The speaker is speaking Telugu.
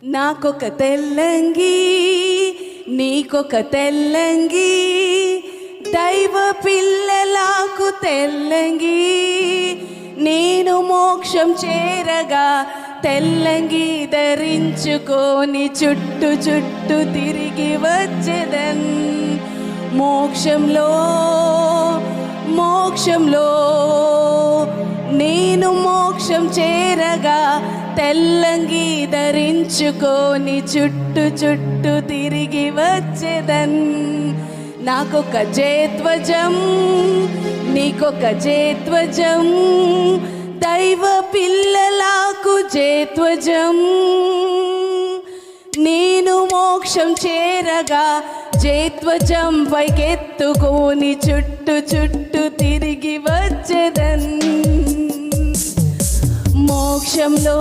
నాకొక తెల్లంగి నీకొక తెల్లంగి దైవ పిల్లలకు తెల్లంగి నేను మోక్షం చేరగా తెల్లంగి ధరించుకొని చుట్టు చుట్టు తిరిగి వచ్చేదన్ మోక్షంలో మోక్షంలో నేను మోక్షం చేరగా తెల్లంగి ధరించుకొని చుట్టు చుట్టు తిరిగి వచ్చేదన్ నాకొక జయధ్వజం నీకొక జయధ్వజం దైవ పిల్లలకు జయధ్వజం నేను మోక్షం చేరగా జయధ్వజం పైకెత్తుకొని చుట్టు చుట్టు తిరిగి వచ్చేదన్ మోక్షంలో